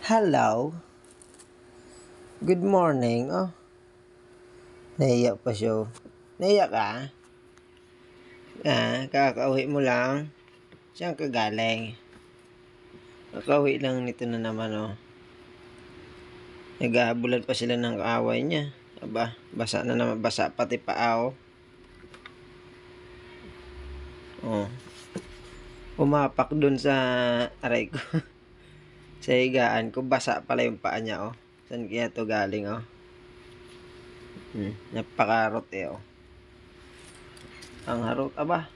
Hello. Good morning. Oh, nahiya pa siya. Nahiya ka? Kakauwi mo lang? Saan ka galing? Kakauwi lang nito na naman, oh. Naghahabulan pa sila ng kaaway niya. Aba, basa na naman. Basa pati paa, oh. Oh. Pumapak dun sa aray ko. Sa higaan ko. Basa pala yung paa niya, oh. Saan kaya to galing, oh? Napakarot eh, oh. Ang harot, aba.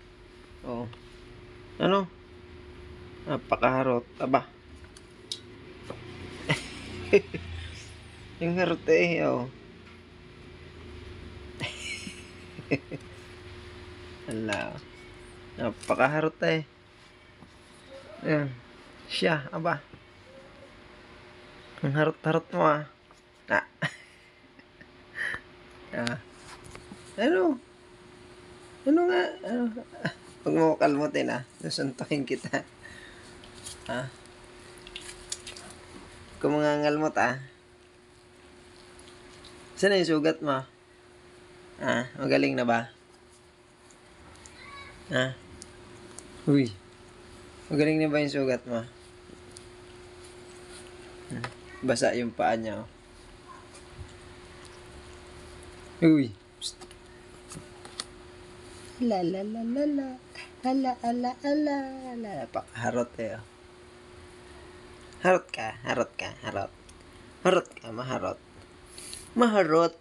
Oh. Ano? Napakaharot, aba. Yung harot eh, oh. Hala. Napakaharot eh. Ayan. Siya, aba. Ang harot-harot mo, ah. Ah. Ano? Ano nga? Ano? Huwag mo kalmutin, ah. Susuntukin kita. Kung mga ngalmot, ah. Saan na yung sugat mo? Magaling na ba? Uy. Magaling na ba yung sugat mo? Basa yung paa niya, oh. Uy. Psst. La la la la la. Ala ala ala ala. Napakaharot eh, oh. Harot ka, harot ka, harot. Harot ka, maharot. Maharot.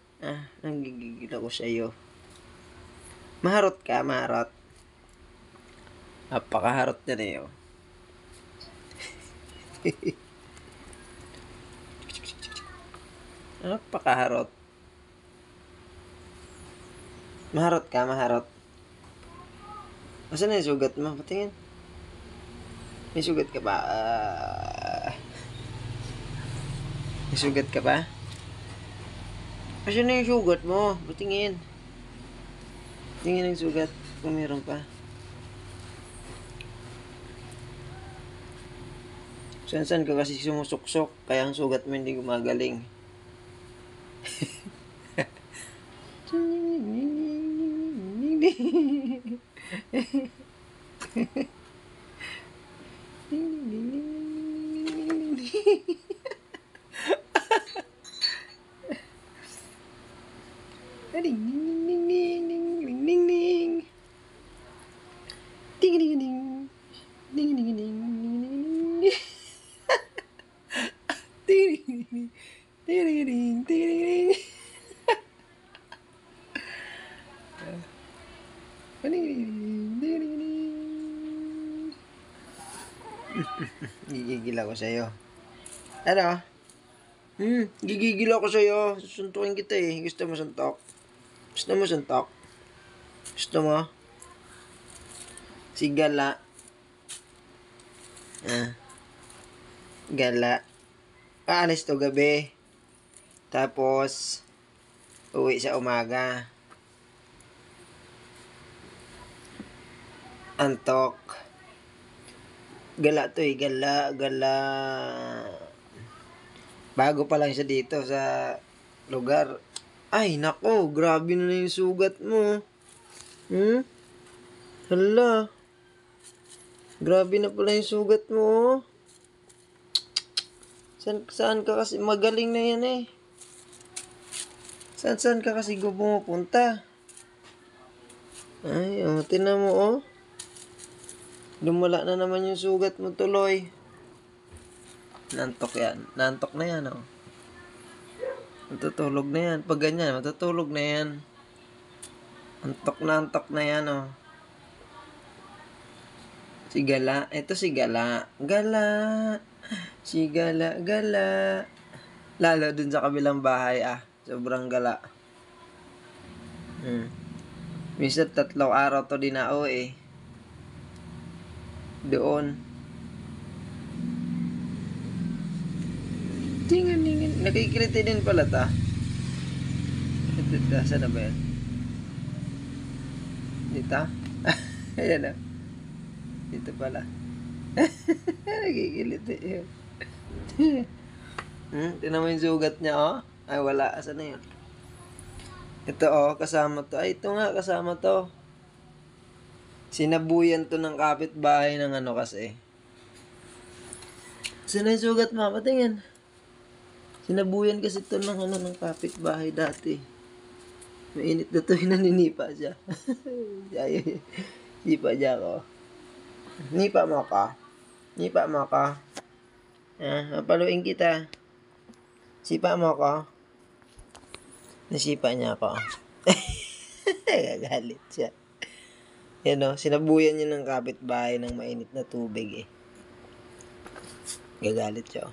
Nanggigigil ako sa iyo. Maharot ka, maharot. Napakaharot niya na iyo. Napakaharot. Maharot ka, maharot. Asan na yung sugat mo? Patingin. May sugat ka ba? May sugat ka ba? Asan na yung sugat mo? Patingin. Tingin ang sugat kung meron pa. Saan ka kasi sumusuksok, kaya ang sugat mo hindi gumagaling. Gigigil ako sa'yo. Ano? Gigigil ako sa'yo. Susuntukin kita eh. Gusto mo suntok? Gusto mo suntok? Gusto mo? Si Gala. Gala. Aalis to gabi. Tapos, uwi sa umaga. Antok. Gala to eh. Gala. Bago pa lang siya dito sa lugar. Ay, nako. Grabe na yung sugat mo. Hala. Grabe na pala yung sugat mo. Saan ka kasi? Magaling na yan eh. Saan ka kasi pumupunta? Ay, tinan mo oh. Lumala na naman yung sugat mo tuloy. Nantok yan. Nantok na yan, oh. Matutulog na yan. Pag ganyan, matutulog na yan. Antok na yan, oh. Si Gala. Ito si Gala. Gala. Si Gala. Lalo dun sa kabilang bahay, Sobrang gala. Minsan 3 araw to dinao, eh. Doon. Tingin. Nakikiliti din pala ta. Ito, saan na ba yan? Dito? Ayan na. Dito pala. Nakikiliti yun. Tinan mo yung sugat niya, oh. Ay, wala. Asan na yun? Ito, oh. Kasama to. Ay, ito nga. Kasama to. Sinabuyan to ng kapitbahay ng ano kasi. Saan na yung sugat mo? Patingin. Sinabuyan kasi to ng ano ng kapitbahay dati. Mainit na to. Naninipa siya. Ay, sipa siya ko. Nipa mo ka. Nipa mo ka. Papaluin kita. Sipa mo ko. Nasipa niya ako. Gagalit siya. Yan o, sinabuyan niya ng kapitbahay ng mainit na tubig eh. Gagalit siya.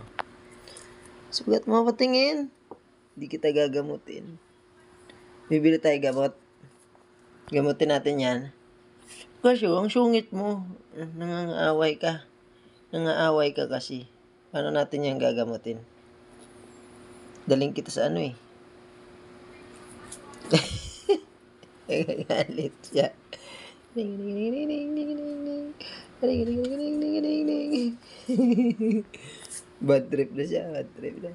Sugat mo, patingin. Hindi kita gagamutin. Bibili tayo gamot. Gamutin natin yan. Kasi ang sungit mo. Nangangaaway ka. Nangaaway ka kasi. Paano natin yan gagamutin? Daling kita sa ano eh. Gagalit siya. Bad trip na siya. Bad trip na.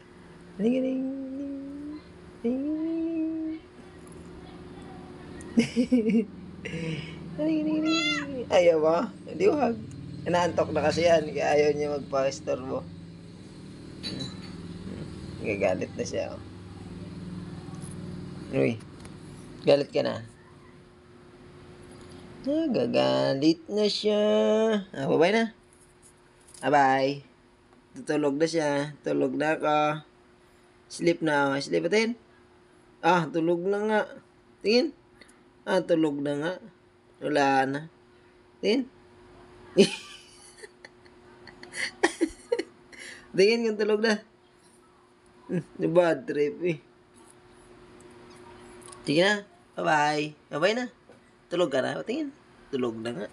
Ayaw mo? Hindi wag. Inaantok na kasi yan. Kaya ayaw niya magpa-istorbo. Gagalit na siya. Uy. Galit ka na. Gagalit na siya. Bye-bye na. Bye-bye. Tutulog na siya. Tulog na ako. Sleep na ako. Sleep natin. Tulog na nga. Tingin. Tulog na nga. Wala na. Tingin. Tingin kung tulog na. Bad trip eh. Sige na. Bye-bye. Bye-bye na. Tulog ka na. Tingin. Tulog na nga.